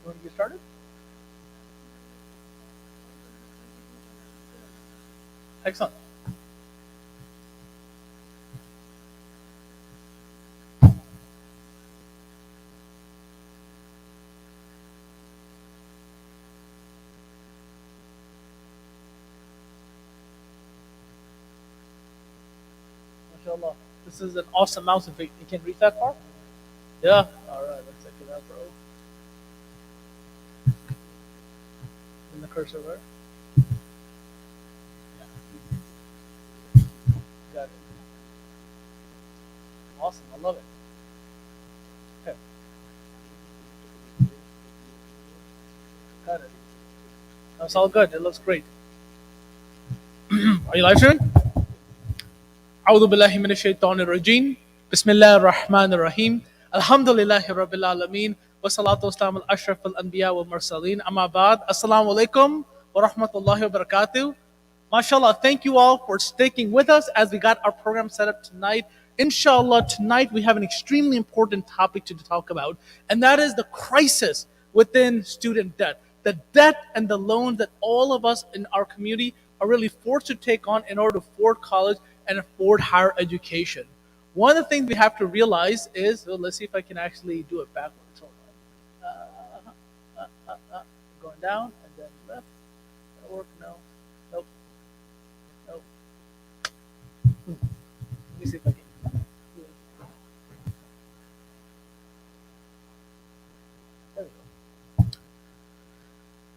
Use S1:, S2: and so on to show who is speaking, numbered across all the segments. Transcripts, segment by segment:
S1: You want to get started? Excellent. MashaAllah. This is an awesome mouse. If you can reach that far? Yeah. All right. Let's check it out, bro. In the cursor there. Got it. Awesome. I love it. Okay. Got it. That's all good. It looks great. Are you live streaming? أعوذ بالله من الشيطان الرجيم بسم الله الرحمن الرحيم الحمد لله رب العالمين والصلاة والسلام على أشرف الأنبياء والمرسلين أما بعد السلام عليكم ورحمة الله وبركاته. MashaAllah, thank you all for sticking with us as we got our program set up tonight. Inshallah, tonight we have an extremely important topic to talk about, and that is the crisis within student debt. The debt and the loans that all of us in our community are really forced to take on in order to afford college and afford higher education. One of the things we have to realize is, well, let's see if I can actually do it backwards. Hold on. Going down and then left. That'll work. No. Nope. Nope. Let me see if I can. There we go.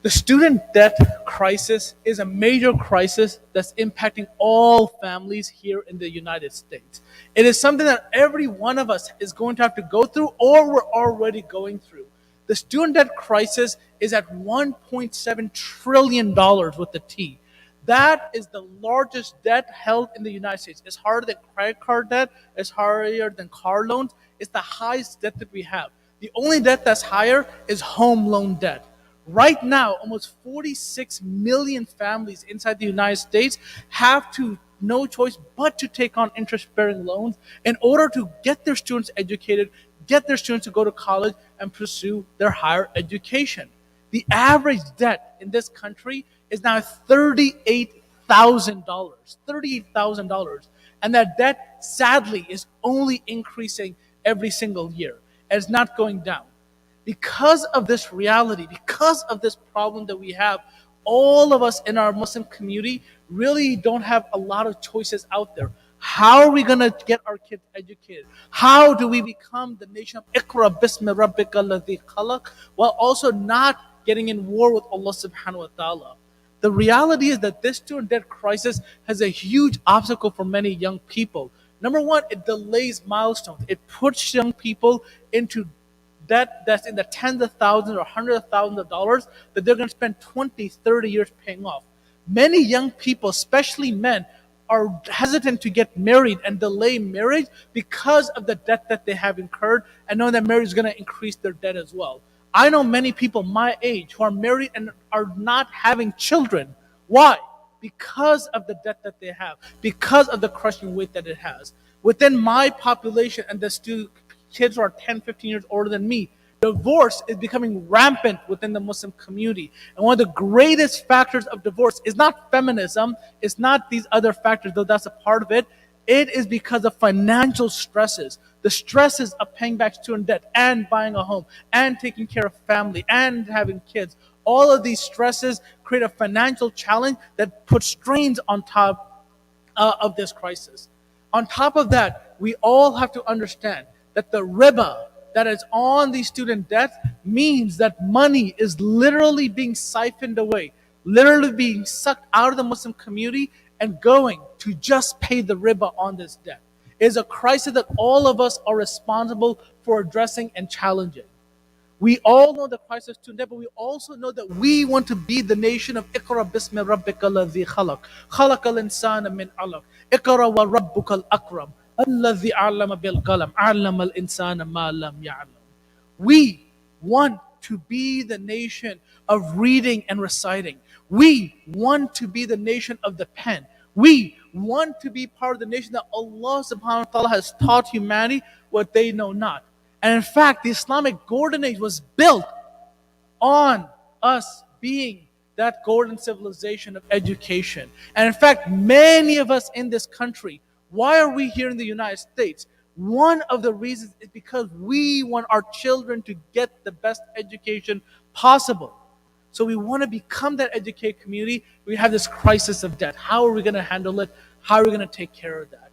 S1: The student debt crisis is a major crisis that's impacting all families here in the United States. It is something that every one of us is going to have to go through or we're already going through. The student debt crisis is at $1.7 trillion with the T. That is the largest debt held in the United States. It's harder than credit card debt, it's harder than car loans. It's the highest debt that we have. The only debt that's higher is home loan debt. Right now, almost 46 million families inside the United States have to no choice but to take on interest-bearing loans in order to get their students educated, get their students to go to college and pursue their higher education. The average debt in this country is now $38,000. $38,000. And that debt, sadly, is only increasing every single year. And it's not going down. Because of this reality, because of this problem that we have, all of us in our Muslim community really don't have a lot of choices out there. How are we going to get our kids educated? How do we become the nation of Iqra bismi rabbika alladhi khalaq while also not getting in war with Allah subhanahu wa ta'ala? The reality is that this student debt crisis has a huge obstacle for many young people. Number one, it delays milestones. It puts young people into debt that's in the tens of thousands or hundreds of thousands of dollars that they're going to spend 20, 30 years paying off. Many young people, especially men, are hesitant to get married and delay marriage because of the debt that they have incurred and knowing that marriage is going to increase their debt as well. I know many people my age who are married and are not having children. Why? Because of the debt that they have, because of the crushing weight that it has. Within my population and the kids who are 10, 15 years older than me, divorce is becoming rampant within the Muslim community. And one of the greatest factors of divorce is not feminism, it's not these other factors, though that's a part of it. It is because of financial stresses. The stresses of paying back student debt and buying a home and taking care of family and having kids. All of these stresses create a financial challenge that puts strains on top of this crisis. On top of that, we all have to understand that the riba that is on these student debts means that money is literally being siphoned away, literally being sucked out of the Muslim community and going to just pay the riba on this debt. It is a crisis that all of us are responsible for addressing and challenging. We all know the crisis of student debt, but we also know that we want to be the nation of Iqra bismi rabbika alladhi khalaq. Khalaq al-insana min alaq. Iqra wa rabbuka al-akram. Alladhi a'lama bil qalam. A'lama al-insana ma lam ya'lam. We want to be the nation of reading and reciting. We want to be the nation of the pen. We want to be part of the nation that Allah subhanahu wa ta'ala has taught humanity what they know not. And in fact, the Islamic golden age was built on us being that golden civilization of education. And in fact, many of us in this country, why are we here in the United States? One of the reasons is because we want our children to get the best education possible. So we want to become that educated community. We have this crisis of debt. How are we going to handle it? How are we going to take care of that?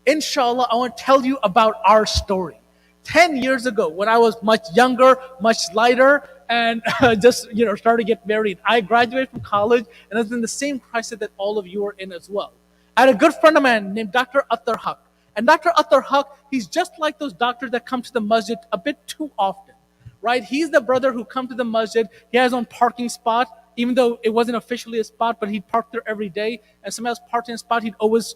S1: Inshallah, I want to tell you about our story. 10 years ago, when I was much younger, much lighter, and just started to get married, I graduated from college, and I was in the same crisis that all of you are in as well. I had a good friend of mine named Dr. Attar Haq. And Dr. Attar Haq, he's just like those doctors that come to the masjid a bit too often, right? He's the brother who comes to the masjid. He has his own parking spot, even though it wasn't officially a spot, but he'd park there every day. And somebody else parked in a spot, he'd always,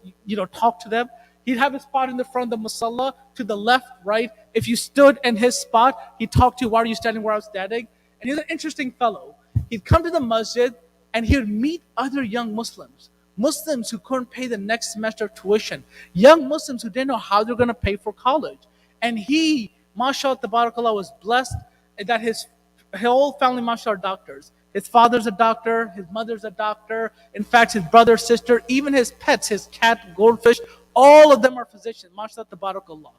S1: talk to them. He'd have a spot in the front of the musalla to the left, right? If you stood in his spot, he'd talk to you, why are you standing where I was standing? And he's an interesting fellow. He'd come to the masjid and he would meet other young Muslims. Muslims who couldn't pay the next semester of tuition. Young Muslims who didn't know how they're going to pay for college. And he, mashallah, tabarakallah, was blessed that his whole family, mashallah, are doctors. His father's a doctor, his mother's a doctor. In fact, his brother, sister, even his pets, his cat, goldfish, all of them are physicians, mashallah, tabarakallah.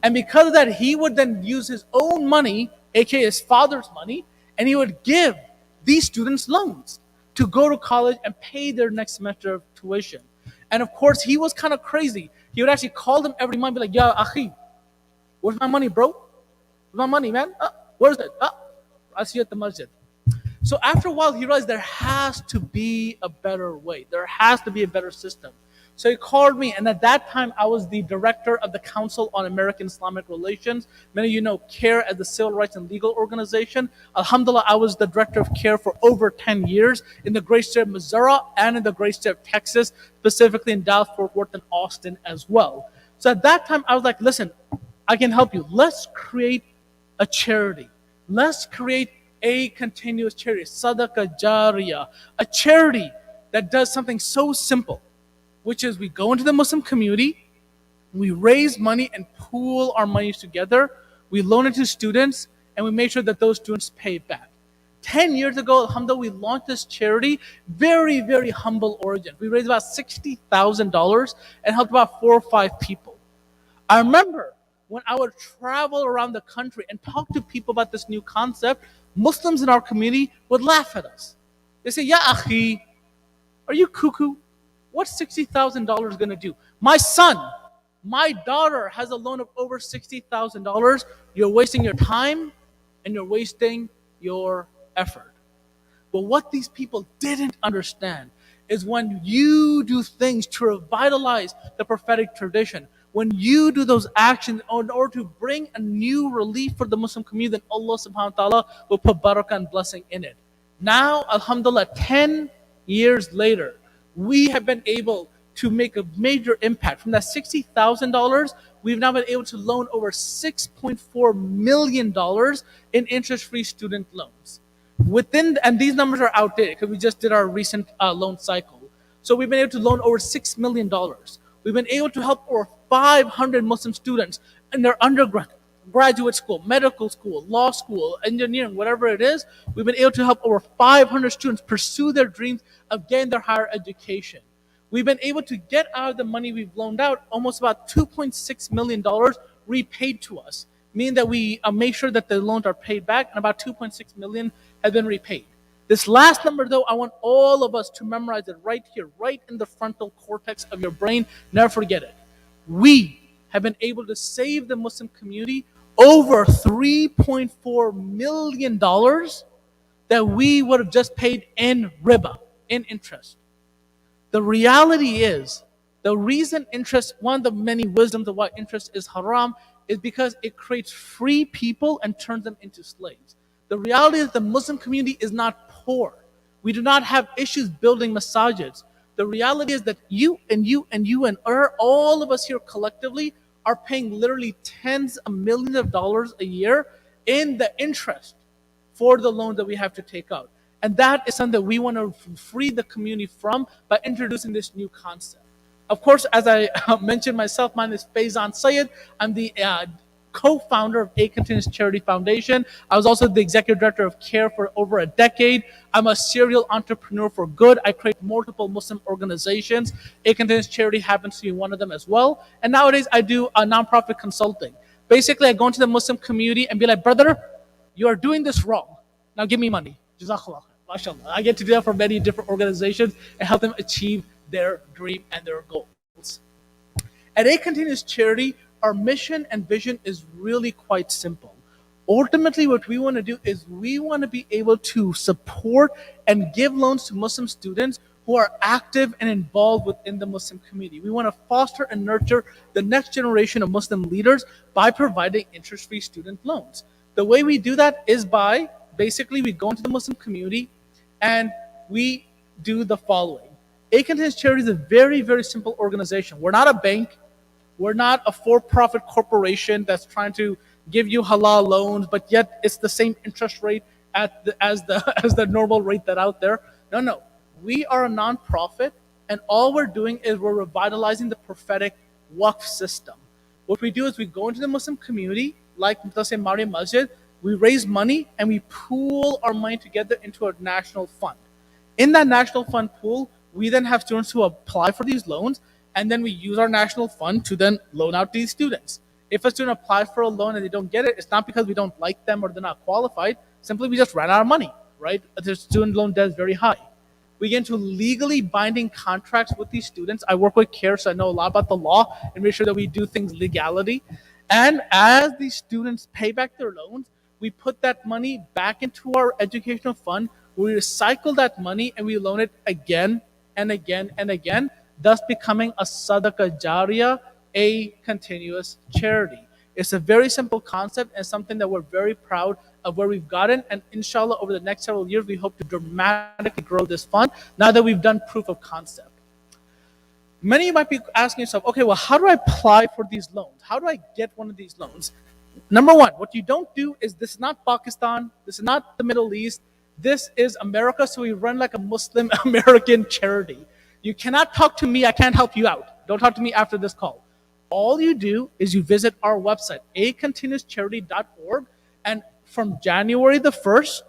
S1: And because of that, he would then use his own money, aka his father's money, and he would give these students loans to go to college and pay their next semester of tuition. And of course, he was kind of crazy. He would actually call them every month, be like, "Ya akhi, where's my money, bro? Where's my money, man? Where's it? I see you at the masjid." So after a while, he realized there has to be a better way. There has to be a better system. So he called me, and at that time, I was the director of the Council on American Islamic Relations. Many of you know CARE as the Civil Rights and Legal Organization. Alhamdulillah, I was the director of CARE for over 10 years in the great state of Missouri and in the great state of Texas, specifically in Dallas, Fort Worth, and Austin as well. So at that time, I was like, listen, I can help you. Let's create a charity. Let's create a continuous charity, Sadaqah Jariyah, a charity that does something so simple, which is we go into the Muslim community, we raise money and pool our monies together, we loan it to students, and we make sure that those students pay it back. 10 years ago, alhamdulillah, we launched this charity, very, very humble origin. We raised about $60,000 and helped about 4 or 5 people. I remember when I would travel around the country and talk to people about this new concept, Muslims in our community would laugh at us. They say, "Ya akhi, are you cuckoo? What's $60,000 going to do? My son, my daughter has a loan of over $60,000. You're wasting your time and you're wasting your effort." But what these people didn't understand is when you do things to revitalize the prophetic tradition, when you do those actions in order to bring a new relief for the Muslim community, then Allah subhanahu wa ta'ala will put barakah and blessing in it. Now, alhamdulillah, 10 years later, we have been able to make a major impact. From that $60,000, we've now been able to loan over $6.4 million in interest-free student loans. And these numbers are outdated because we just did our recent loan cycle. So we've been able to loan over $6 million. We've been able to help over 500 Muslim students in their graduate school, medical school, law school, engineering, whatever it is. We've been able to help over 500 students pursue their dreams of getting their higher education. We've been able to get out of the money we've loaned out almost about $2.6 million repaid to us, meaning that we make sure that the loans are paid back, and about $2.6 million have been repaid. This last number, though, I want all of us to memorize it right here, right in the frontal cortex of your brain. Never forget it. We have been able to save the Muslim community over $3.4 million that we would have just paid in riba, in interest. The reality is, the reason interest, one of the many wisdoms of why interest is haram, is because it creates free people and turns them into slaves. The reality is the Muslim community is not poor. We do not have issues building masajids. The reality is that you and you and you and all of us here collectively are paying literally tens of millions of dollars a year in the interest for the loan that we have to take out. And that is something that we want to free the community from by introducing this new concept. Of course, as I mentioned myself, my name is Faizan Syed. I'm the co-founder of A Continuous Charity Foundation. I was also the executive director of CARE for over a decade. I'm a serial entrepreneur for good. I create multiple Muslim organizations. A Continuous Charity happens to be one of them as well. And nowadays I do a nonprofit consulting. Basically, I go into the Muslim community and be like, brother, you are doing this wrong. Now give me money. Jazakallah. MashaAllah. I get to do that for many different organizations and help them achieve their dream and their goals. At A Continuous Charity, our mission and vision is really quite simple. Ultimately, what we want to do is we want to be able to support and give loans to Muslim students who are active and involved within the Muslim community. We want to foster and nurture the next generation of Muslim leaders by providing interest-free student loans. The way we do that is by basically we go into the Muslim community and we do the following. A Continuous Charity is a very, very simple organization. We're not a bank. We're not a for-profit corporation that's trying to give you halal loans, but yet it's the same interest rate as the normal rate that out there. No. We are a nonprofit, and all we're doing is we're revitalizing the prophetic waqf system. What we do is we go into the Muslim community, like let's say Maryam Masjid, we raise money and we pool our money together into a national fund. In that national fund pool, we then have students who apply for these loans, and then we use our national fund to then loan out these students. If a student applies for a loan and they don't get it, it's not because we don't like them or they're not qualified. Simply we just ran out of money, right? The student loan debt is very high. We get into legally binding contracts with these students. I work with CARE, so I know a lot about the law and make sure that we do things legality. And as these students pay back their loans, we put that money back into our educational fund. We recycle that money and we loan it again and again and again, thus becoming a sadaqah jariyah, a continuous charity. It's a very simple concept and something that we're very proud of where we've gotten. And inshallah, over the next several years, we hope to dramatically grow this fund now that we've done proof of concept. Many of you might be asking yourself, okay, well, how do I apply for these loans? How do I get one of these loans? Number one, what you don't do is, this is not Pakistan, this is not the Middle East, this is America, so we run like a Muslim American charity. You cannot talk to me, I can't help you out. Don't talk to me after this call. All you do is you visit our website, acontinuouscharity.org, and from January the 1st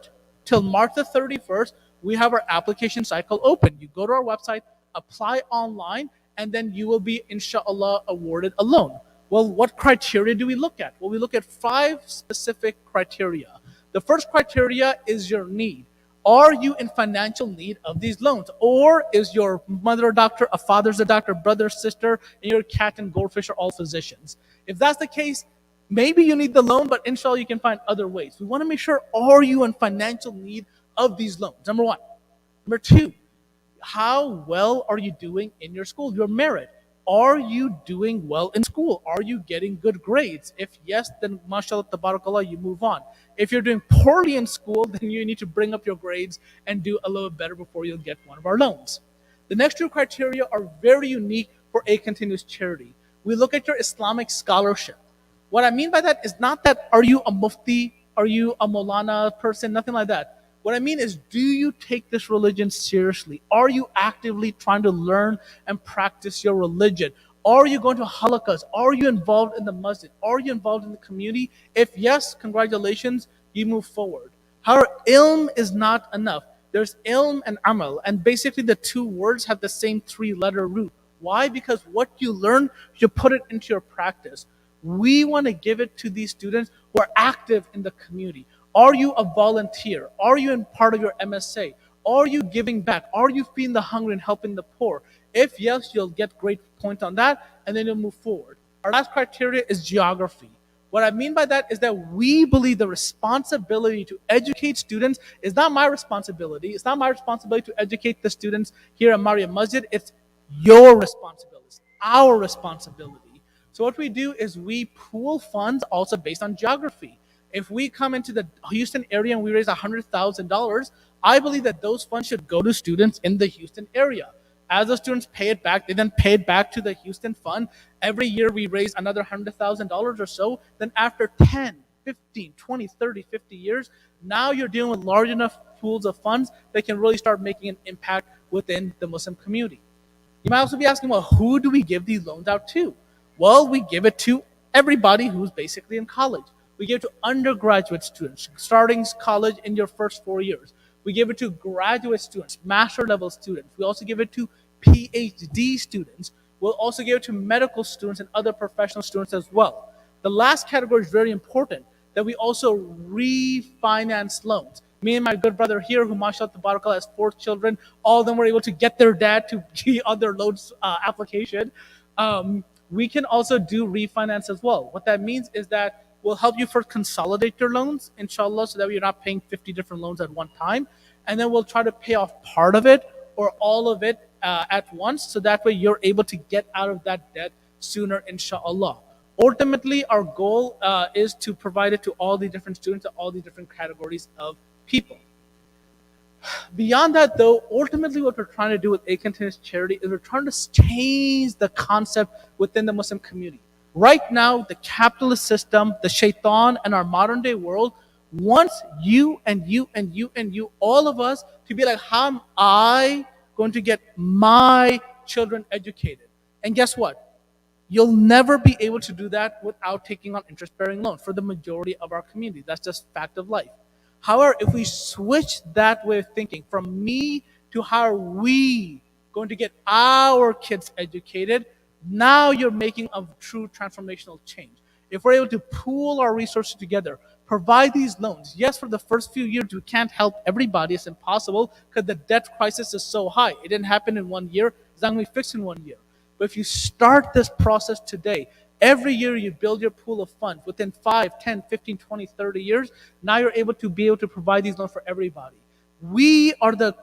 S1: till March the 31st, we have our application cycle open. You go to our website, apply online, and then you will be, inshallah, awarded a loan. Well, what criteria do we look at? Well, we look at 5 specific criteria. The first criteria is your need. Are you in financial need of these loans? Or is your mother a doctor, a father's a doctor, brother, sister, and your cat and goldfish are all physicians? If that's the case, maybe you need the loan, but inshallah you can find other ways. We want to make sure, are you in financial need of these loans? Number one. Number two, how well are you doing in your school? Your merit. Are you doing well in school? Are you getting good grades? If yes, then mashallah, tabarakallah, you move on. If you're doing poorly in school, then you need to bring up your grades and do a little better before you'll get one of our loans. The next 2 criteria are very unique for A Continuous Charity. We look at your Islamic scholarship. What I mean by that is not that are you a mufti, are you a Maulana person, nothing like that. What I mean is, do you take this religion seriously? Are you actively trying to learn and practice your religion? Are you going to halakas? Are you involved in the masjid? Are you involved in the community? If yes, congratulations, you move forward. However, ilm is not enough. There's ilm and amal, and basically the 2 words have the same 3-letter root. Why? Because what you learn, you put it into your practice. We want to give it to these students who are active in the community. Are you a volunteer? Are you in part of your MSA? Are you giving back? Are you feeding the hungry and helping the poor? If yes, you'll get great points on that, and then you'll move forward. Our last criteria is geography. What I mean by that is that we believe the responsibility to educate students is not my responsibility. It's not my responsibility to educate the students here at Maryam Masjid. It's your responsibility. It's our responsibility. So what we do is we pool funds also based on geography. If we come into the Houston area and we raise $100,000, I believe that those funds should go to students in the Houston area. As the students pay it back, they then pay it back to the Houston fund. Every year we raise another $100,000 or so. Then after 10, 15, 20, 30, 50 years, now you're dealing with large enough pools of funds that can really start making an impact within the Muslim community. You might also be asking, well, who do we give these loans out to? Well, we give it to everybody who's basically in college. We give it to undergraduate students, starting college in your first 4 years. We give it to graduate students, master level students. We also give it to PhD students. We'll also give it to medical students and other professional students as well. The last category is very important, that we also refinance loans. Me and my good brother here, who mashallah tabarakallah has 4 children, all of them were able to get their dad to be on their loans application. We can also do refinance as well. What that means is that we'll help you first consolidate your loans, inshallah, so that you're not paying 50 different loans at one time. And then we'll try to pay off part of it or all of it at once, so that way you're able to get out of that debt sooner, inshallah. Ultimately, our goal is to provide it to all the different students, all the different categories of people. Beyond that, though, ultimately what we're trying to do with A Continuous Charity is we're trying to change the concept within the Muslim community. Right now, the capitalist system, the shaitan, and our modern day world wants you and you and you and you, all of us, to be like, how am I going to get my children educated? And guess what? You'll never be able to do that without taking on interest-bearing loans for the majority of our community. That's just fact of life. However, if we switch that way of thinking from me to how are we going to get our kids educated, now you're making a true transformational change. If we're able to pool our resources together, provide these loans. Yes, for the first few years, we can't help everybody. It's impossible because the debt crisis is so high. It didn't happen in 1 year. It's not going to be fixed in 1 year. But if you start this process today, every year you build your pool of funds. Within 5, 10, 15, 20, 30 years, now you're able to provide these loans for everybody. We are the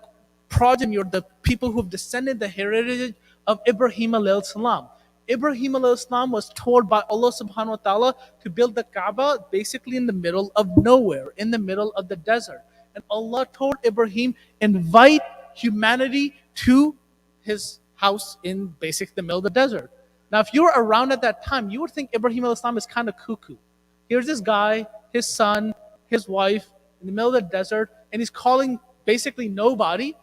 S1: progeny, or the people who've descended the heritage of Ibrahim alayhi salam. Ibrahim alayhi salam was told by Allah subhanahu wa ta'ala to build the Kaaba basically in the middle of nowhere, in the middle of the desert. And Allah told Ibrahim, invite humanity to his house in basically the middle of the desert. Now, if you were around at that time, you would think Ibrahim alayhi salam is kind of cuckoo. Here's this guy, his son, his wife, in the middle of the desert, and he's calling basically nobody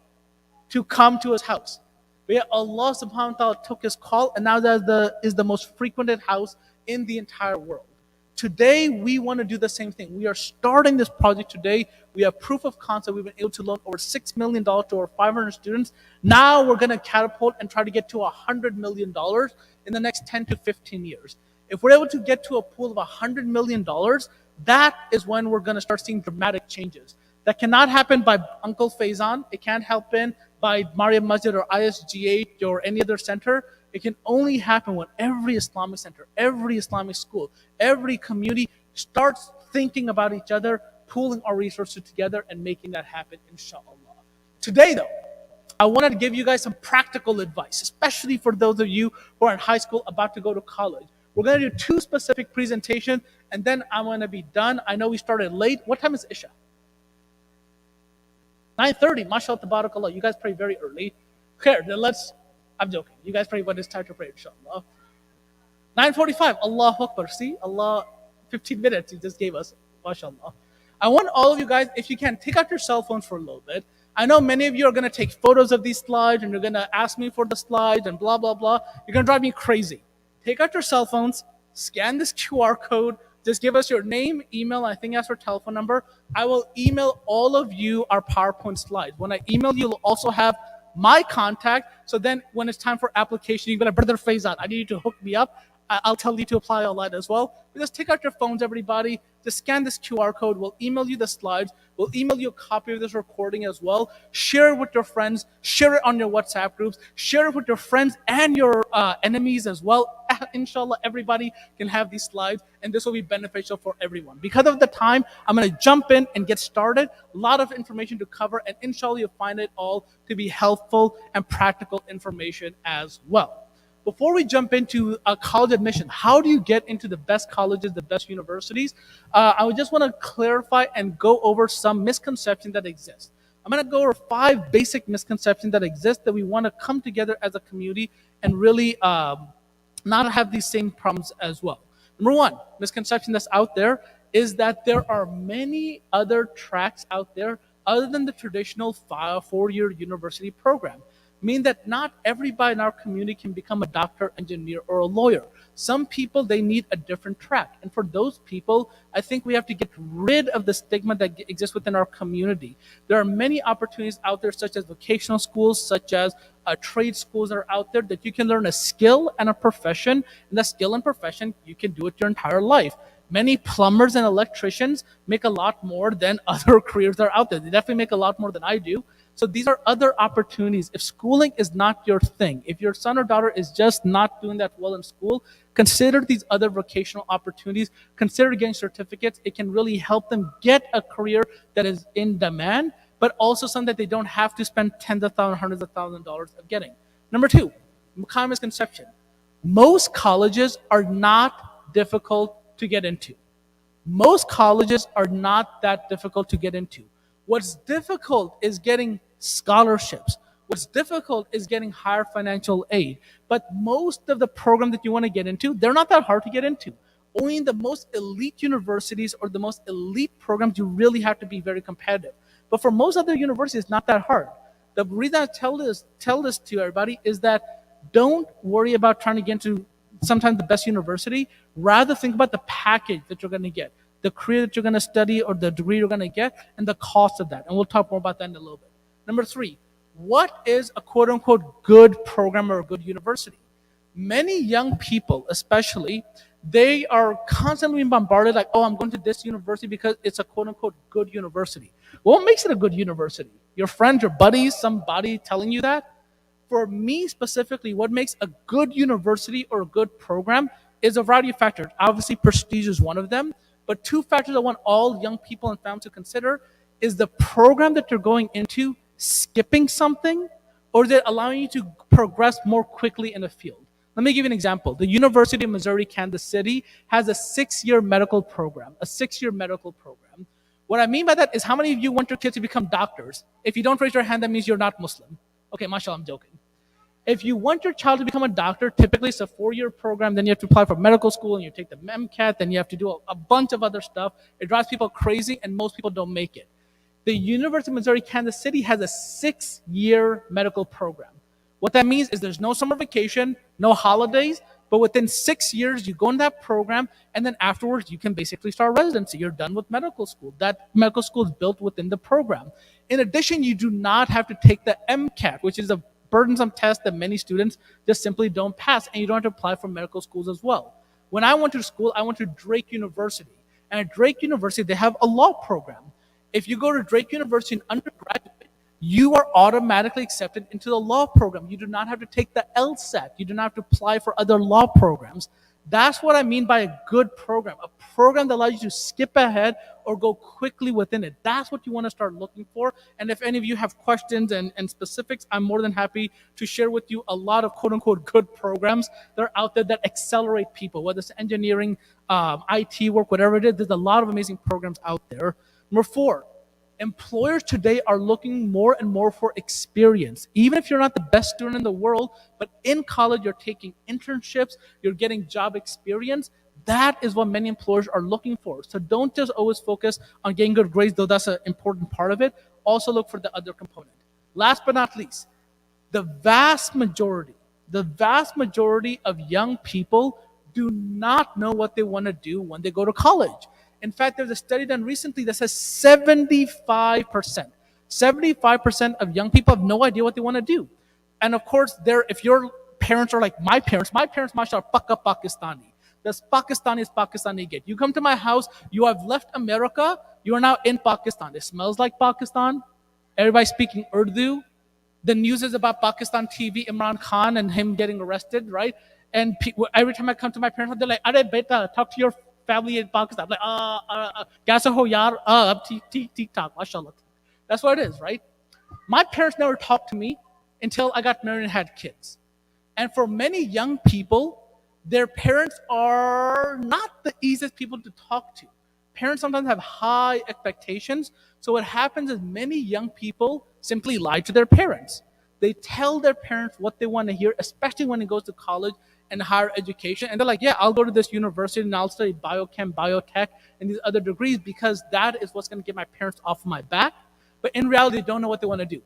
S1: to come to his house. But yet Allah subhanahu wa ta'ala took his call, and now that is the most frequented house in the entire world. Today, we want to do the same thing. We are starting this project today. We have proof of concept. We've been able to loan over $6 million to over 500 students. Now we're going to catapult and try to get to $100 million in the next 10 to 15 years. If we're able to get to a pool of $100 million, that is when we're going to start seeing dramatic changes. That cannot happen by Uncle Faizan. It can't happen by Mariam Masjid or ISGH or any other center. It can only happen when every Islamic center, every Islamic school, every community starts thinking about each other, pooling our resources together, and making that happen, inshallah. Today, though, I wanted to give you guys some practical advice, especially for those of you who are in high school about to go to college. We're going to do 2 specific presentations, and then I'm going to be done. I know we started late. What time is Isha? 9:30, mashallah, tabarakallah. You guys pray very early. Here, then I'm joking. You guys pray when it's time to pray, inshallah. 9:45, Allahu Akbar. See, Allah, 15 minutes He just gave us, mashallah. I want all of you guys, if you can, take out your cell phones for a little bit. I know many of you are going to take photos of these slides, and you're going to ask me for the slides, and blah, blah, blah. You're going to drive me crazy. Take out your cell phones, scan this QR code, just give us your name, email, I think ask for telephone number. I will email all of you our PowerPoint slides. When I email you, you'll also have my contact. So then when it's time for application, you're going to, Brother Faizan, I need you to hook me up. I'll tell you to apply all that as well. But just take out your phones, everybody. Just scan this QR code. We'll email you the slides. We'll email you a copy of this recording as well. Share it with your friends. Share it on your WhatsApp groups. Share it with your friends and your enemies as well. Inshallah, everybody can have these slides, and this will be beneficial for everyone. Because of the time, I'm going to jump in and get started. A lot of information to cover, and inshallah, you'll find it all to be helpful and practical information as well. Before we jump into college admission, how do you get into the best colleges, the best universities? I would just want to clarify and go over some misconceptions that exist. I'm going to go over 5 basic misconceptions that exist that we want to come together as a community and really not have these same problems as well. Number 1, misconception that's out there is that there are many other tracks out there other than the traditional 4-year university program. mean that not everybody in our community can become a doctor, engineer, or a lawyer. Some people, they need a different track. And for those people, I think we have to get rid of the stigma that exists within our community. There are many opportunities out there, such as vocational schools, such as trade schools that are out there, that you can learn a skill and a profession. And that skill and profession, you can do it your entire life. Many plumbers and electricians make a lot more than other careers that are out there. They definitely make a lot more than I do. So these are other opportunities. If schooling is not your thing, if your son or daughter is just not doing that well in school, consider these other vocational opportunities. Consider getting certificates. It can really help them get a career that is in demand, but also something that they don't have to spend tens of thousands, hundreds of thousands of dollars of getting. Number two, common misconception. Most colleges are not difficult to get into. Most colleges are not that difficult to get into. What's difficult is getting scholarships. What's difficult is getting higher financial aid. But most of the programs that you want to get into, they're not that hard to get into. Only in the most elite universities or the most elite programs, you really have to be very competitive. But for most other universities, it's not that hard. The reason I tell this to everybody is that don't worry about trying to get into sometimes the best university. Rather think about the package that you're going to get, the career that you're going to study or the degree you're going to get, and the cost of that. And we'll talk more about that in a little bit. Number three, what is a quote unquote good program or a good university? Many young people, especially, they are constantly bombarded like, oh, I'm going to this university because it's a quote unquote good university. What makes it a good university? Your friends, your buddies, somebody telling you that? For me specifically, what makes a good university or a good program is a variety of factors. Obviously, prestige is one of them, but two factors I want all young people and families to consider is the program that you're going into skipping something, or is it allowing you to progress more quickly in the field? Let me give you an example. The University of Missouri, Kansas City has a 6-year medical program, a 6-year medical program. What I mean by that is how many of you want your kids to become doctors? If you don't raise your hand, that means you're not Muslim. Okay, mashallah, I'm joking. If you want your child to become a doctor, typically it's a 4-year program. Then you have to apply for medical school and you take the MCAT. Then you have to do a bunch of other stuff. It drives people crazy and most people don't make it. The University of Missouri, Kansas City has a 6-year medical program. What that means is there's no summer vacation, no holidays, but within 6 years, you go in that program, and then afterwards, you can basically start residency. You're done with medical school. That medical school is built within the program. In addition, you do not have to take the MCAT, which is a burdensome test that many students just simply don't pass, and you don't have to apply for medical schools as well. When I went to school, I went to Drake University, and at Drake University, they have a law program. If you go to Drake University in undergraduate, you are automatically accepted into the law program. You do not have to take the LSAT. You do not have to apply for other law programs. That's what I mean by a good program, a program that allows you to skip ahead or go quickly within it. That's what you want to start looking for. And if any of you have questions and specifics, I'm more than happy to share with you a lot of quote unquote good programs that are out there that accelerate people, whether it's engineering, IT work, whatever it is. There's a lot of amazing programs out there. Number four, employers today are looking more and more for experience. Even if you're not the best student in the world, but in college you're taking internships, you're getting job experience. That is what many employers are looking for. So don't just always focus on getting good grades, though that's an important part of it. Also look for the other component. Last but not least, the vast majority of young people do not know what they want to do when they go to college. In fact, there's a study done recently that says 75% of young people have no idea what they want to do. And of course, if your parents are like my parents, mashallah, Pakka Pakistani. That's Pakistani as Pakistani get. You come to my house, you have left America, you are now in Pakistan. It smells like Pakistan. Everybody's speaking Urdu. The news is about Pakistan TV, Imran Khan and him getting arrested, right? And every time I come to my parents, they're like, "Arey beta, talk to your family in Pakistan." I'm like, kaisa ho yaar? Tik tak, mashallah. That's what it is, right? My parents never talked to me until I got married and had kids. And for many young people, their parents are not the easiest people to talk to. Parents sometimes have high expectations. So what happens is many young people simply lie to their parents. They tell their parents what they want to hear, especially when it goes to college and higher education. And they're like, yeah, I'll go to this university and I'll study biochem, biotech, and these other degrees because that is what's going to get my parents off my back. But in reality, they don't know what they want to do.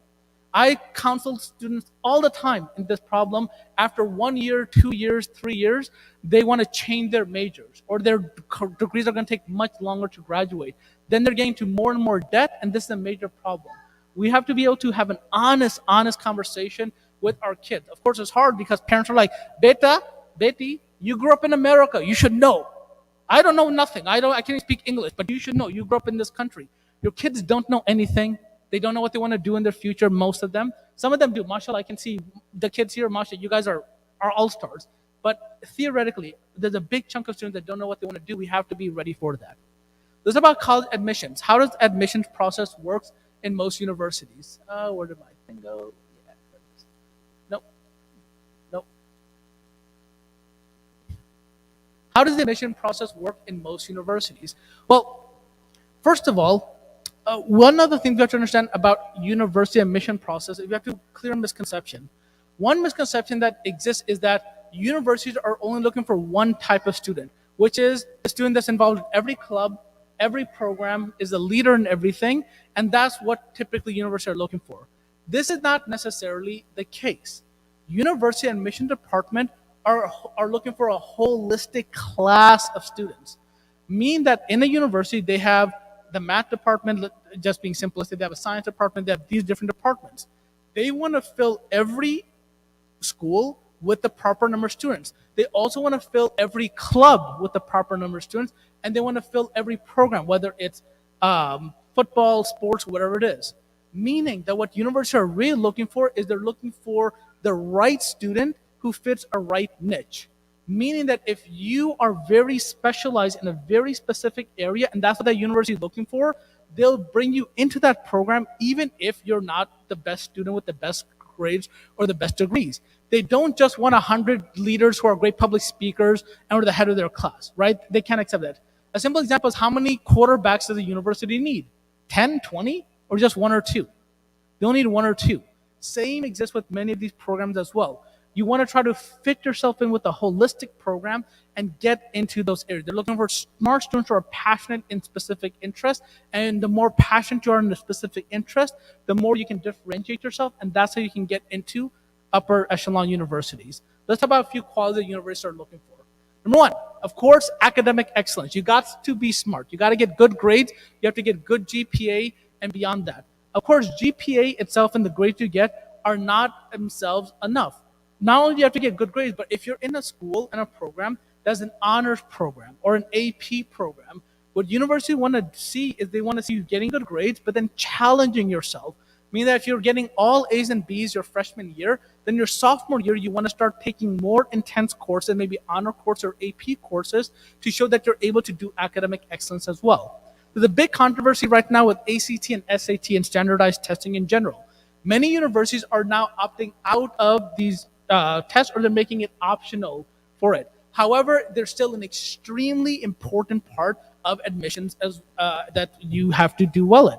S1: I counsel students all the time in this problem. After 1 year, 2 years, 3 years, they want to change their majors, or their degrees are going to take much longer to graduate. Then they're getting to more and more debt, and this is a major problem. We have to be able to have an honest conversation with our kids. Of course, it's hard because parents are like, "Beta, Betty, you grew up in America. You should know." I don't know nothing. I can't speak English, but you should know. You grew up in this country. Your kids don't know anything. They don't know what they want to do in their future, most of them. Some of them do. Mashallah, I can see the kids here, mashallah, you guys are all-stars. But theoretically, there's a big chunk of students that don't know what they want to do. We have to be ready for that. This is about college admissions. How does admissions process works in most universities? Where did my thing go? Yeah, there it is. Nope. Nope. How does the admission process work in most universities? Well, first of all, one other thing you have to understand about university admission process is you have to clear a misconception. One misconception that exists is that universities are only looking for one type of student, which is the student that's involved in every club, every program, is a leader in everything, and that's what typically universities are looking for. This is not necessarily the case. University admission department are looking for a holistic class of students, mean that in a university they have the math department, just being simplistic, they have a science department, they have these different departments. They want to fill every school with the proper number of students. They also want to fill every club with the proper number of students, and they want to fill every program, whether it's football, sports, whatever it is. Meaning that what universities are really looking for is they're looking for the right student who fits a right niche. Meaning that if you are very specialized in a very specific area, and that's what that university is looking for, they'll bring you into that program even if you're not the best student with the best grades or the best degrees. They don't just want 100 leaders who are great public speakers and are the head of their class, right? They can't accept that. A simple example is, how many quarterbacks does a university need? 10, 20, or just one or two? They only need one or two. Same exists with many of these programs as well. You want to try to fit yourself in with a holistic program and get into those areas. They're looking for smart students who are passionate in specific interests, and the more passionate you are in a specific interest, the more you can differentiate yourself, and that's how you can get into upper echelon universities. Let's talk about a few qualities that universities are looking for. Number one, of course, academic excellence. You got to be smart. You got to get good grades. You have to get good GPA and beyond that. Of course, GPA itself and the grades you get are not themselves enough. Not only do you have to get good grades, but if you're in a school and a program that's an honors program or an AP program, what universities want to see is they want to see you getting good grades, but then challenging yourself. Meaning that if you're getting all A's and B's your freshman year, then your sophomore year you want to start taking more intense courses, maybe honor courses or AP courses, to show that you're able to do academic excellence as well. There's a big controversy right now with ACT and SAT and standardized testing in general. Many universities are now opting out of these tests, or they're making it optional for it. However, they're still an extremely important part of admissions that you have to do well in.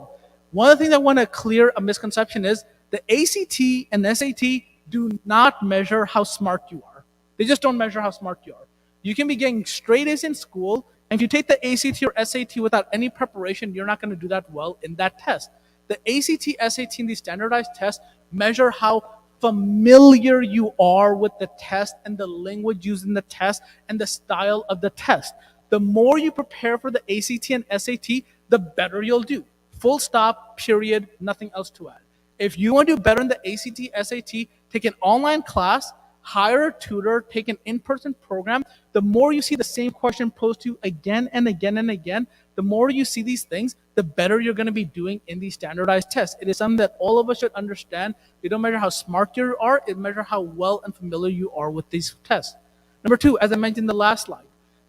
S1: One of the things I want to clear a misconception is the ACT and SAT do not measure how smart you are. They just don't measure how smart you are. You can be getting straight A's in school, and if you take the ACT or SAT without any preparation, you're not going to do that well in that test. The ACT, SAT, and these standardized tests measure how familiar you are with the test and the language used in the test and the style of the test. The more you prepare for the ACT and SAT, the better you'll do. Full stop, period, nothing else to add. If you want to do better in the ACT, SAT, take an online class, hire a tutor, take an in-person program. The more you see the same question posed to you again and again and again, the more you see these things, the better you're going to be doing in these standardized tests. It is something that all of us should understand. They don't measure how smart you are, it measures how well and familiar you are with these tests. Number two, as I mentioned in the last slide,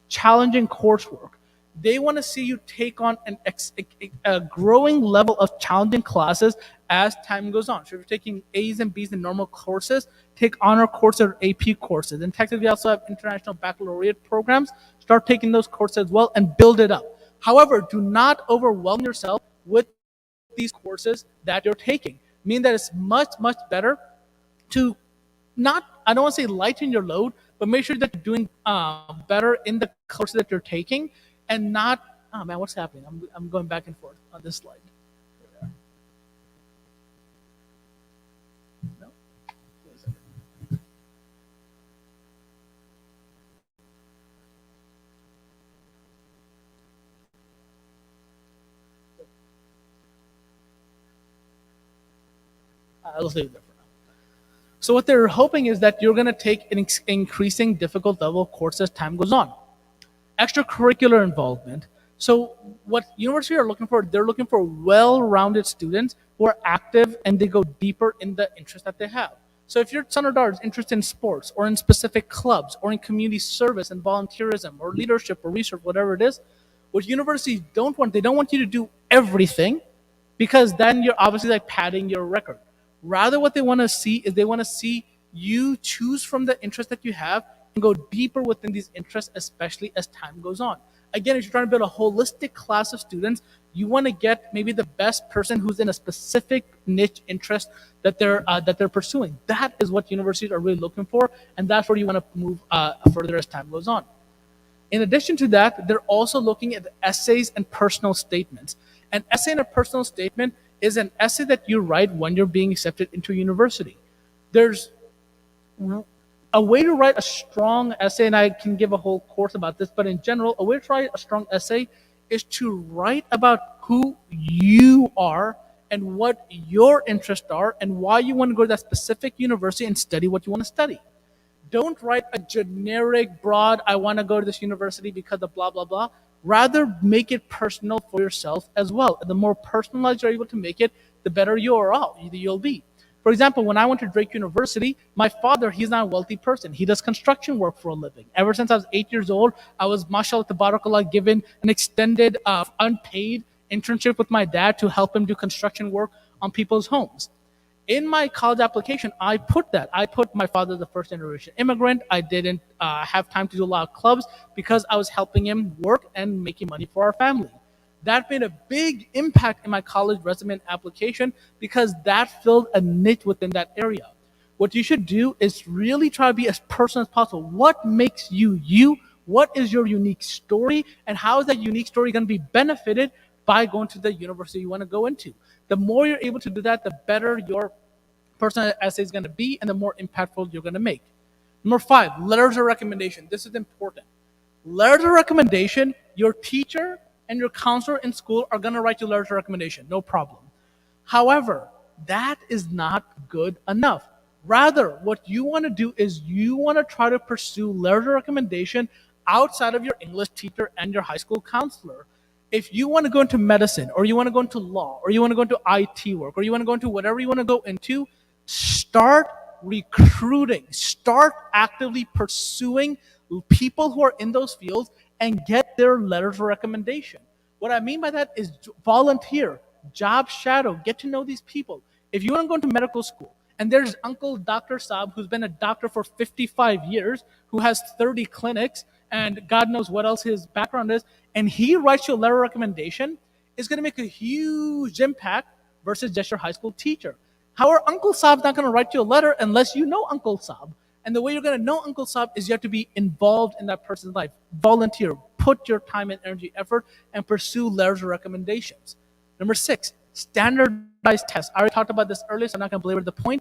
S1: challenging coursework. They want to see you take on a growing level of challenging classes as time goes on. So if you're taking A's and B's in normal courses, take honor courses or AP courses. And technically we also have international baccalaureate programs. Start taking those courses as well and build it up. However, do not overwhelm yourself with these courses that you're taking. Meaning that it's much, much better to not, I don't want to say lighten your load, but make sure that you're doing better in the courses that you're taking, and not, oh man, what's happening? I'm going back and forth on this slide. Let's leave it there for now. So what they're hoping is that you're going to take an increasing difficult level of course as time goes on. Extracurricular involvement. So what universities are looking for, they're looking for well-rounded students who are active and they go deeper in the interest that they have. So if your son or daughter is interested in sports or in specific clubs or in community service and volunteerism or leadership or research, whatever it is, what universities don't want, they don't want you to do everything because then you're obviously like padding your record. Rather, what they want to see is they want to see you choose from the interest that you have and go deeper within these interests, especially as time goes on. Again, if you're trying to build a holistic class of students, you want to get maybe the best person who's in a specific niche interest that they're pursuing. That is what universities are really looking for, and that's where you want to move further as time goes on. In addition to that, they're also looking at essays and personal statements. An essay and a personal statement is an essay that you write when you're being accepted into a university. There's a way to write a strong essay, and I can give a whole course about this, but in general, a way to write a strong essay is to write about who you are and what your interests are and why you want to go to that specific university and study what you want to study. Don't write a generic, broad, I want to go to this university because of blah, blah, blah. Rather, make it personal for yourself as well. The more personalized you're able to make it, the better you'll be. For example, when I went to Drake University, my father, he's not a wealthy person. He does construction work for a living. Ever since I was 8 years old, I was, mashallah, tabarakallah, given an extended, unpaid internship with my dad to help him do construction work on people's homes. In my college application, I put that. I put my father the first generation immigrant. I didn't have time to do a lot of clubs because I was helping him work and making money for our family. That made a big impact in my college resume and application because that filled a niche within that area. What you should do is really try to be as personal as possible. What makes you you? What is your unique story? And how is that unique story going to be benefited by going to the university you want to go into? The more you're able to do that, the better your personal essay is going to be and the more impactful you're going to make. Number 5, letters of recommendation. This is important. Letters of recommendation, your teacher and your counselor in school are going to write you letters of recommendation, no problem. However, that is not good enough. Rather, what you want to do is you want to try to pursue letters of recommendation outside of your English teacher and your high school counselor. If you want to go into medicine, or you want to go into law, or you want to go into IT work, or you want to go into whatever you want to go into, start recruiting, start actively pursuing people who are in those fields and get their letters of recommendation. What I mean by that is volunteer, job shadow, get to know these people. If you want to go into medical school, and there's Uncle Dr. Saab, who's been a doctor for 55 years, who has 30 clinics, and God knows what else his background is, and he writes you a letter of recommendation, it's going to make a huge impact versus just your high school teacher. However, Uncle Saab's not going to write you a letter unless you know Uncle Saab. And the way you're going to know Uncle Saab is you have to be involved in that person's life. Volunteer, put your time and energy, effort, and pursue letters of recommendations. Number 6, standardized tests. I already talked about this earlier, so I'm not going to belabor the point.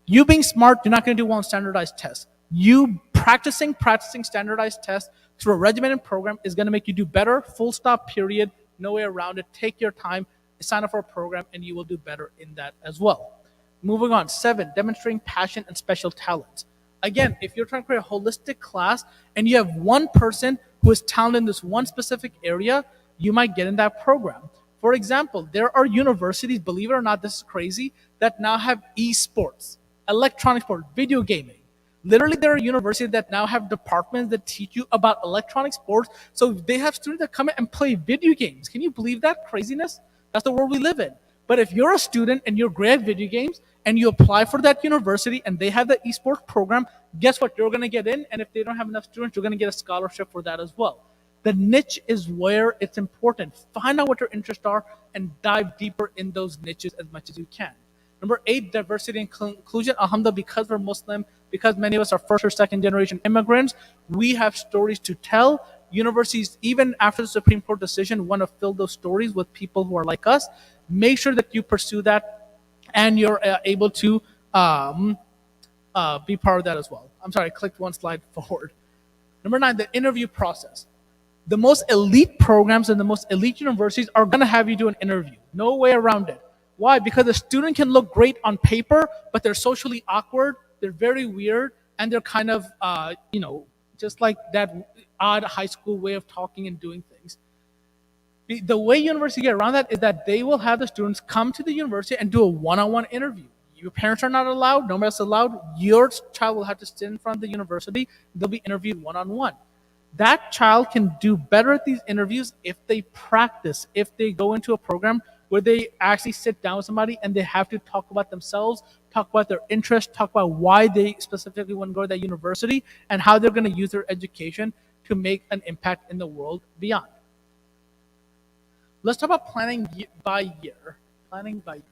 S1: You being smart, you're not going to do well on standardized tests. You practicing standardized tests through a regimented program is going to make you do better, full stop, period, no way around it. Take your time, sign up for a program, and you will do better in that as well. Moving on, 7, demonstrating passion and special talents. Again, if you're trying to create a holistic class and you have one person who is talented in this one specific area, you might get in that program. For example, there are universities, believe it or not, this is crazy, that now have esports, electronic sport, video gaming. Literally, there are universities that now have departments that teach you about electronic sports. So they have students that come in and play video games. Can you believe that craziness? That's the world we live in. But if you're a student and you're great at video games and you apply for that university and they have the esports program, guess what? You're going to get in. And if they don't have enough students, you're going to get a scholarship for that as well. The niche is where it's important. Find out what your interests are and dive deeper in those niches as much as you can. Number 8, diversity and inclusion. Alhamdulillah, because we're Muslim, because many of us are first or second generation immigrants, we have stories to tell. Universities, even after the Supreme Court decision, want to fill those stories with people who are like us. Make sure that you pursue that and you're able to be part of that as well. I'm sorry, I clicked one slide forward. Number 9, the interview process. The most elite programs and the most elite universities are going to have you do an interview. No way around it. Why? Because the student can look great on paper, but they're socially awkward, they're very weird, and they're kind of, just like that odd high school way of talking and doing things. The way university get around that is that they will have the students come to the university and do a one-on-one interview. Your parents are not allowed, nobody else allowed. Your child will have to sit in front of the university. They'll be interviewed one-on-one. That child can do better at these interviews if they practice, if they go into a program where they actually sit down with somebody and they have to talk about themselves, talk about their interests, talk about why they specifically want to go to that university, and how they're going to use their education to make an impact in the world beyond. Let's talk about planning by year. Planning by year.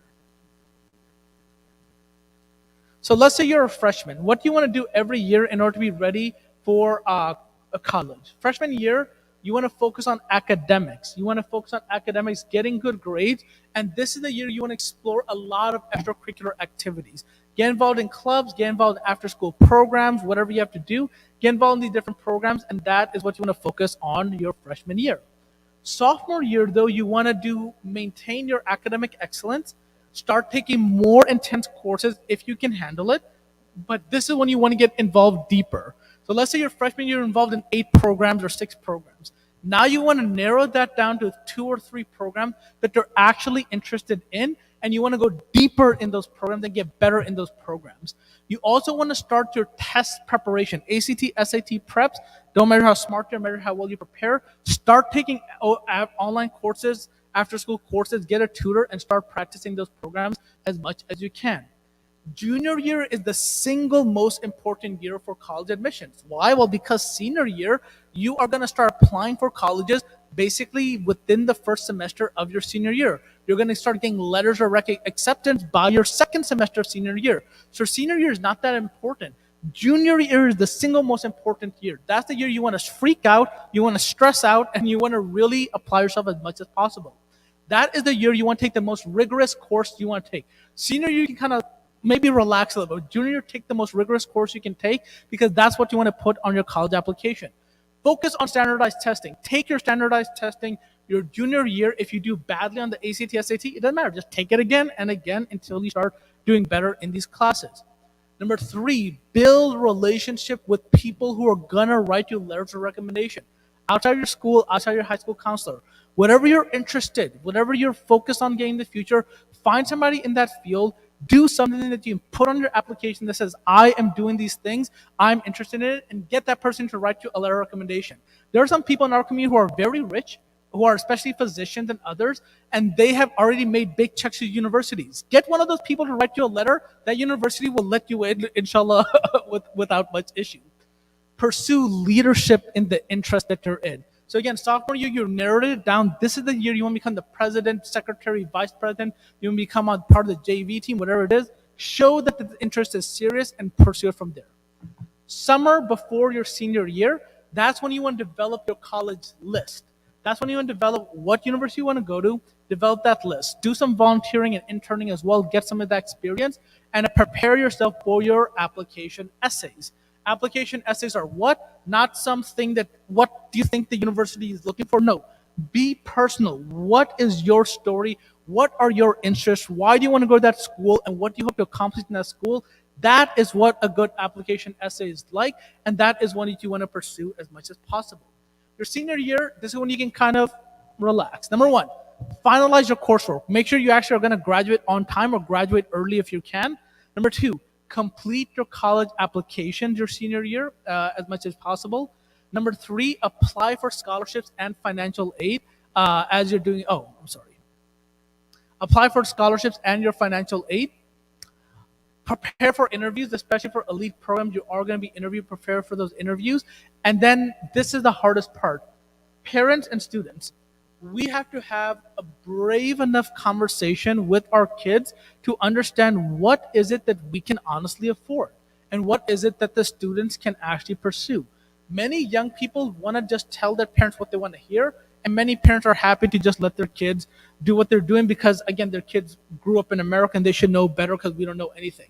S1: So let's say you're a freshman. What do you want to do every year in order to be ready for a college? Freshman year, you want to focus on academics. You want to focus on academics, getting good grades, and this is the year you want to explore a lot of extracurricular activities. Get involved in clubs, get involved in after-school programs, whatever you have to do. Get involved in these different programs, and that is what you want to focus on your freshman year. Sophomore year, though, you want to maintain your academic excellence, start taking more intense courses if you can handle it, but this is when you want to get involved deeper. So let's say your freshman year involved in 8 programs or 6 programs. Now you want to narrow that down to 2 or 3 programs that you're actually interested in, and you want to go deeper in those programs and get better in those programs. You also want to start your test preparation, ACT, SAT preps. Don't matter how smart you are, matter how well you prepare. Start taking online courses, after-school courses, get a tutor, and start practicing those programs as much as you can. Junior year is the single most important year for college admissions. Why? Well, because senior year, you are going to start applying for colleges basically within the first semester of your senior year. You're going to start getting letters of acceptance by your second semester of senior year. So senior year is not that important. Junior year is the single most important year. That's the year you want to freak out, you want to stress out, and you want to really apply yourself as much as possible. That is the year you want to take the most rigorous course you want to take. Senior year, you can kind of maybe relax a little bit. Junior year, take the most rigorous course you can take because that's what you want to put on your college application. Focus on standardized testing. Take your standardized testing your junior year. If you do badly on the ACT, SAT, it doesn't matter. Just take it again and again until you start doing better in these classes. Number 3, build relationship with people who are going to write you letters of recommendation. Outside your school, outside your high school counselor. Whatever you're interested, whatever you're focused on getting in the future, find somebody in that field. Do something that you put on your application that says, I am doing these things, I'm interested in it, and get that person to write you a letter of recommendation. There are some people in our community who are very rich, who are especially physicians and others, and they have already made big checks to universities. Get one of those people to write you a letter. That university will let you in, inshallah, without much issue. Pursue leadership in the interest that you're in. So again, sophomore year, you narrowed it down. This is the year you want to become the president, secretary, vice president. You want to become a part of the JV team, whatever it is. Show that the interest is serious and pursue it from there. Summer before your senior year, that's when you want to develop your college list. That's when you want to develop what university you want to go to, develop that list. Do some volunteering and interning as well, get some of that experience, and prepare yourself for your application essays. Application essays are what? Not something that, what do you think the university is looking for? No. Be personal. What is your story? What are your interests? Why do you want to go to that school? And what do you hope to accomplish in that school? That is what a good application essay is like, and that is one that you want to pursue as much as possible. Your senior year, this is when you can kind of relax. Number 1, finalize your coursework. Make sure you actually are going to graduate on time or graduate early if you can. Number 2, complete your college applications your senior year as much as possible. Number 3, apply for scholarships and financial aid as you're doing. Apply for scholarships and your financial aid. Prepare for interviews, especially for elite programs. You are going to be interviewed. Prepare for those interviews. And then this is the hardest part. Parents and students, we have to have a brave enough conversation with our kids to understand what is it that we can honestly afford and what is it that the students can actually pursue. Many young people want to just tell their parents what they want to hear, and many parents are happy to just let their kids do what they're doing because, again, their kids grew up in America and they should know better because we don't know anything.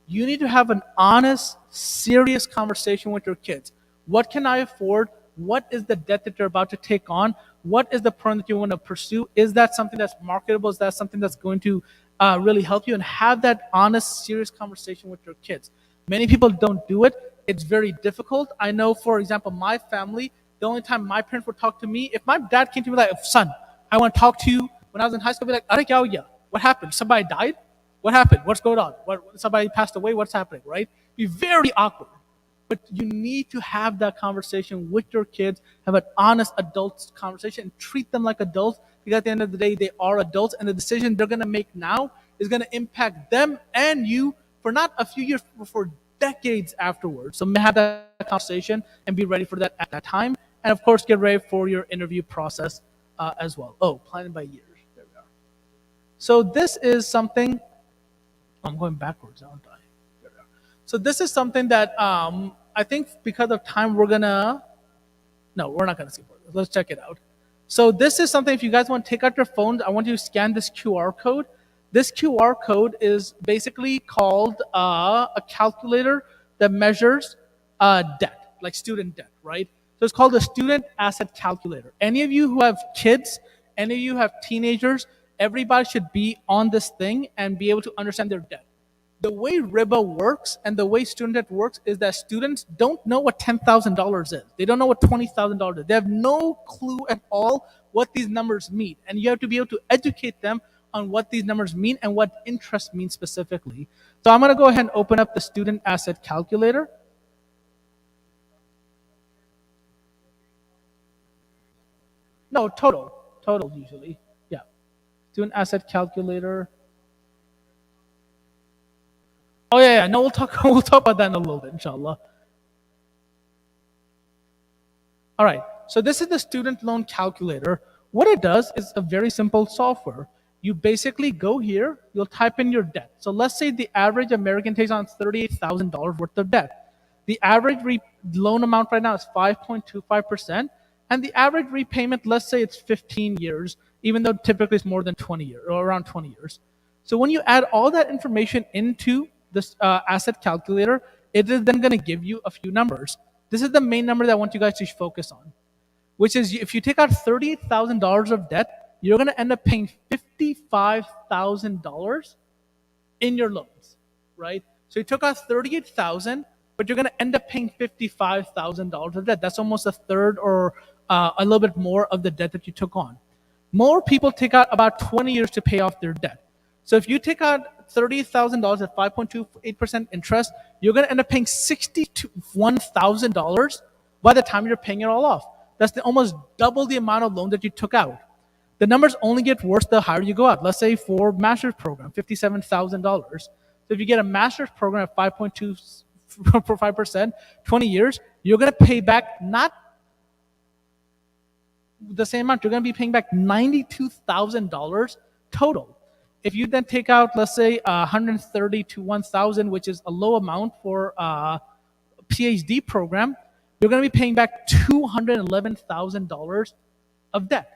S1: You need to have an honest, serious conversation with your kids. What can I afford? What is the debt that you're about to take on? What is the program that you want to pursue? Is that something that's marketable? Is that something that's going to really help you, and have that honest, serious conversation with your kids. Many people don't do it. It's very difficult. I know, for example, my family, the only time my parents would talk to me, if my dad came to me like, son, I want to talk to you when I was in high school, I'd be like, "Are kya ho gaya? What happened? Somebody died? What happened? What's going on? Somebody passed away? What's happening?" Right? Be very awkward. But you need to have that conversation with your kids, have an honest adult conversation, and treat them like adults, because at the end of the day, they are adults, and the decision they're going to make now is going to impact them and you for not a few years, but for decades afterwards. So have that conversation and be ready for that at that time. And of course, get ready for your interview process as well. Oh, planning by years. There we are. So this is something, I'm going backwards, aren't I? There we are. So this is something that I think because of time, we're not gonna skip over this. Let's check it out. So this is something, if you guys want to take out your phones, I want you to scan this QR code. This QR code is basically called a calculator that measures debt, like student debt, right? So it's called a student asset calculator. Any of you who have kids, any of you who have teenagers, everybody should be on this thing and be able to understand their debt. The way RIBA works and the way student debt works is that students don't know what $10,000 is. They don't know what $20,000 is. They have no clue at all what these numbers mean. And you have to be able to educate them on what these numbers mean and what interest means specifically. So I'm going to go ahead and open up the student asset calculator. No, total usually. Yeah. Student asset calculator. Oh yeah. No, we'll talk. We'll talk about that in a little bit, inshallah. All right. So this is the student loan calculator. What it does is a very simple software. You basically go here. You'll type in your debt. So let's say the average American takes on $38,000 worth of debt. The average loan amount right now is 5.25%, and the average repayment, let's say it's 15 years, even though typically it's more than 20 years or around 20 years. So when you add all that information into this asset calculator, it is then going to give you a few numbers. This is the main number that I want you guys to focus on, which is if you take out $38,000 of debt, you're going to end up paying $55,000 in your loans, right? So you took out $38,000, but you're going to end up paying $55,000 of debt. That's almost a third or a little bit more of the debt that you took on. More people take out about 20 years to pay off their debt. So if you take out $30,000 at 5.28% interest, you're going to end up paying $61,000 by the time you're paying it all off. That's almost double the amount of loan that you took out. The numbers only get worse the higher you go out. Let's say for master's program, $57,000. So if you get a master's program at 5.25%, 20 years, you're going to pay back not the same amount. You're going to be paying back $92,000 total. If you then take out, let's say, 130 to 1,000, which is a low amount for a PhD program, you're going to be paying back $211,000 of debt.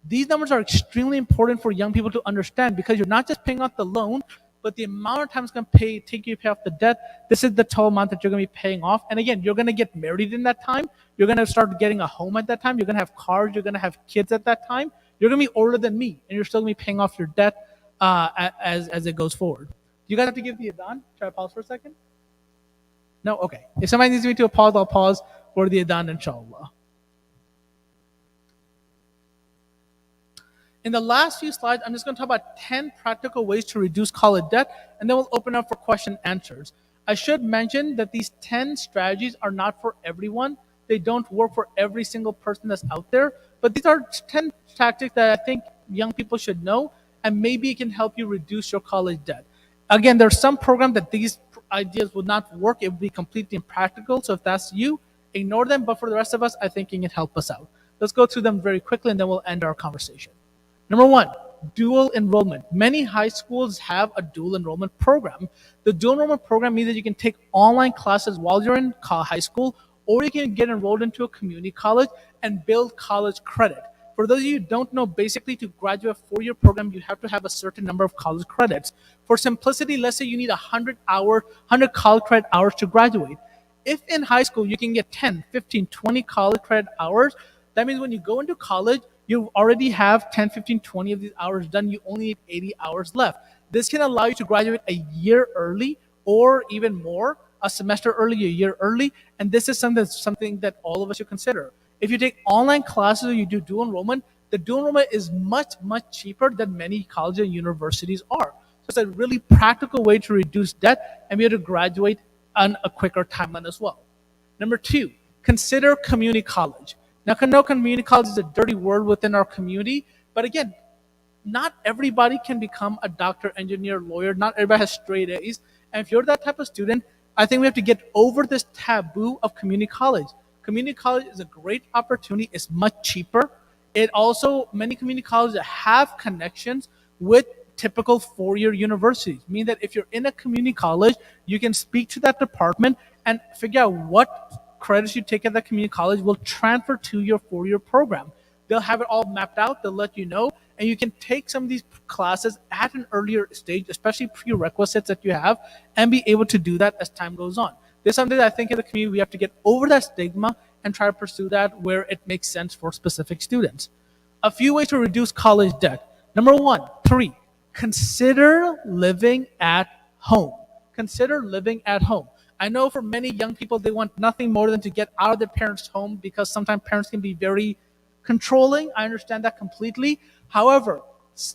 S1: These numbers are extremely important for young people to understand, because you're not just paying off the loan, but the amount of time it's going to take you to pay off the debt. This is the total amount that you're going to be paying off. And again, you're going to get married in that time. You're going to start getting a home at that time. You're going to have cars. You're going to have kids at that time. You're going to be older than me, and you're still going to be paying off your debt as it goes forward. You guys have to give the adhan. Should I pause for a second? No? Okay. If somebody needs me to pause, I'll pause for the adhan, inshallah. In the last few slides, I'm just going to talk about 10 practical ways to reduce college debt, and then we'll open up for question and answers. I should mention that these 10 strategies are not for everyone. They don't work for every single person that's out there, but these are 10 tactics that I think young people should know, and maybe it can help you reduce your college debt. Again, there's some program that these ideas would not work. It would be completely impractical. So if that's you, ignore them. But for the rest of us, I think it can help us out. Let's go through them very quickly, and then we'll end our conversation. Number one, dual enrollment. Many high schools have a dual enrollment program. The dual enrollment program means that you can take online classes while you're in high school, or you can get enrolled into a community college and build college credit. For those of you who don't know, basically to graduate a four-year program, you have to have a certain number of college credits. For simplicity, let's say you need 100 college credit hours to graduate. If in high school you can get 10, 15, 20 college credit hours, that means when you go into college, you already have 10, 15, 20 of these hours done. You only need 80 hours left. This can allow you to graduate a year early or even more, a semester early, a year early. And this is something that all of us should consider. If you take online classes or you do dual enrollment, the dual enrollment is much, much cheaper than many colleges and universities are. So it's a really practical way to reduce debt and be able to graduate on a quicker timeline as well. Number two, consider community college. Now, I know community college is a dirty word within our community, but again, not everybody can become a doctor, engineer, lawyer. Not everybody has straight A's. And if you're that type of student, I think we have to get over this taboo of community college. Community college is a great opportunity. It's much cheaper. It also, many community colleges have connections with typical four-year universities, meaning that if you're in a community college, you can speak to that department and figure out what credits you take at that community college will transfer to your four-year program. They'll have it all mapped out. They'll let you know, and you can take some of these classes at an earlier stage, especially prerequisites that you have, and be able to do that as time goes on. This is something that I think in the community we have to get over that stigma and try to pursue that where it makes sense for specific students. A few ways to reduce college debt. Number one, three, consider living at home. Consider living at home. I know for many young people, they want nothing more than to get out of their parents' home because sometimes parents can be very controlling. I understand that completely. However,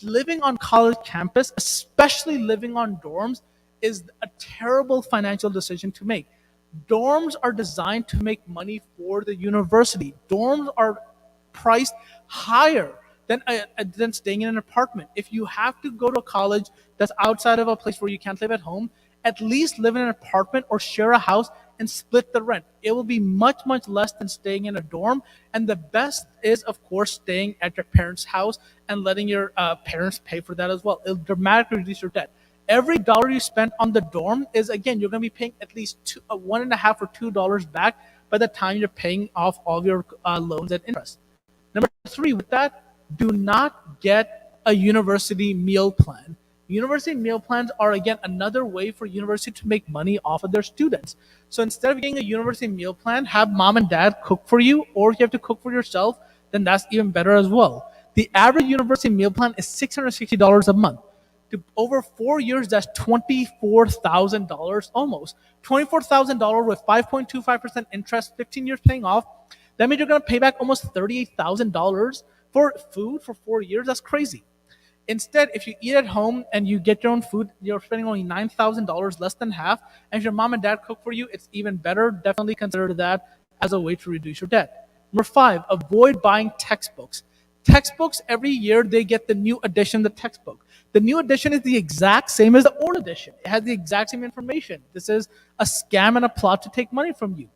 S1: living on college campus, especially living on dorms, is a terrible financial decision to make. Dorms are designed to make money for the university. Dorms are priced higher than staying in an apartment. If you have to go to a college that's outside of a place where you can't live at home, at least live in an apartment or share a house and split the rent. It will be much, much less than staying in a dorm. And the best is, of course, staying at your parents' house and letting your parents pay for that as well. It'll dramatically reduce your debt. Every dollar you spend on the dorm is, again, you're going to be paying at least $1.50 or $2 back by the time you're paying off all of your loans and interest. Number three, with that, do not get a university meal plan. University meal plans are, again, another way for university to make money off of their students. So instead of getting a university meal plan, have mom and dad cook for you, or if you have to cook for yourself, then that's even better as well. The average university meal plan is $660 a month. To over 4 years, that's $24,000 almost. $24,000 with 5.25% interest, 15 years paying off. That means you're going to pay back almost $38,000 for food for 4 years. That's crazy. Instead, if you eat at home and you get your own food, you're spending only $9,000, less than half. And if your mom and dad cook for you, it's even better. Definitely consider that as a way to reduce your debt. Number five, avoid buying textbooks. Textbooks, every year, they get the new edition of the textbook. The new edition is the exact same as the old edition. It has the exact same information. This is a scam and a plot to take money from you.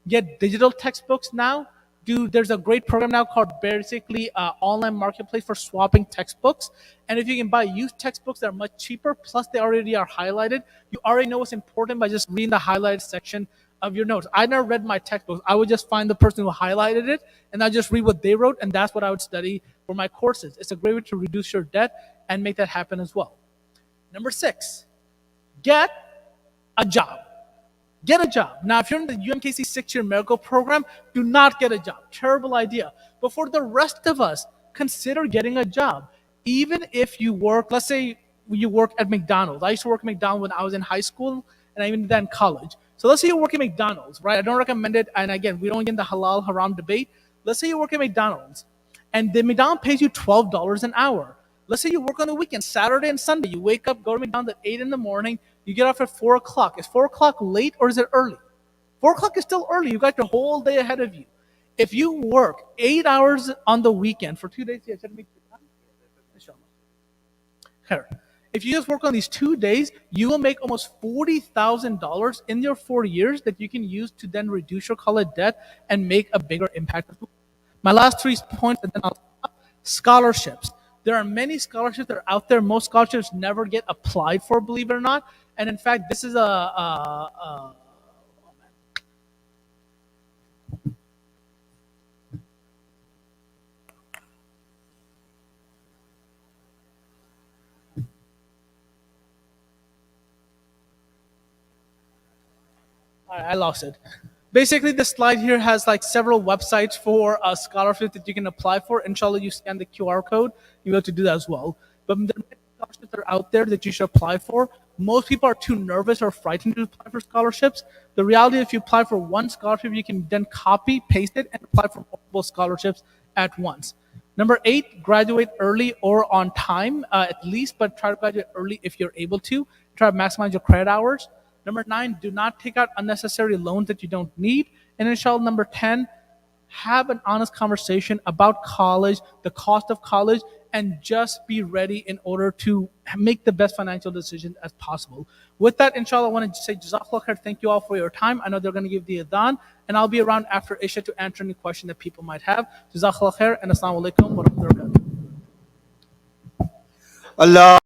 S1: Get digital textbooks now. There's a great program now called basically online marketplace for swapping textbooks. And if you can buy used textbooks that are much cheaper, plus they already are highlighted, you already know what's important by just reading the highlighted section of your notes. I never read my textbooks. I would just find the person who highlighted it, and I just read what they wrote, and that's what I would study for my courses. It's a great way to reduce your debt and make that happen as well. Number six, get a job. Get a job. Now, if you're in the UMKC 6-year medical program, do not get a job. Terrible idea. But for the rest of us, consider getting a job. Even if you work, let's say you work at McDonald's. I used to work at McDonald's when I was in high school, and I even did that in college. So let's say you work at McDonald's, right? I don't recommend it. And again, we don't get in the halal haram debate. Let's say you work at McDonald's, and the McDonald's pays you $12 an hour. Let's say you work on the weekend, Saturday and Sunday. You wake up, go to McDonald's at 8 in the morning. You get off at 4 o'clock. Is 4 o'clock late or is it early? 4 o'clock is still early. You got your whole day ahead of you. If you work 8 hours on the weekend for 2 days, if you just work on these 2 days, you will make almost $40,000 in your 4 years that you can use to then reduce your college debt and make a bigger impact. My last 3 points, and then I'll stop. Scholarships. There are many scholarships that are out there. Most scholarships never get applied for, believe it or not. And in fact, this is a I lost it. Basically, the slide here has like several websites for scholarships that you can apply for. Inshallah, you scan the QR code, you'll be able to do that as well. But there are many scholarships scholarships that are out there that you should apply for. Most people are too nervous or frightened to apply for scholarships. The reality, if you apply for one scholarship, you can then copy, paste it, and apply for multiple scholarships at once. Number 8, graduate early or on time, at least, but try to graduate early if you're able to. Try to maximize your credit hours. Number 9, do not take out unnecessary loans that you don't need. And inshallah, number 10, have an honest conversation about college, the cost of college, and just be ready in order to make the best financial decision as possible. With that, inshallah, I want to say Jazakallah khair. Thank you all for your time. I know they're going to give the adhan, and I'll be around after Isha to answer any question that people might have. Jazakallah khair, and assalamu alaikum wa rahmatullahi wa barakatuh.
S2: Allah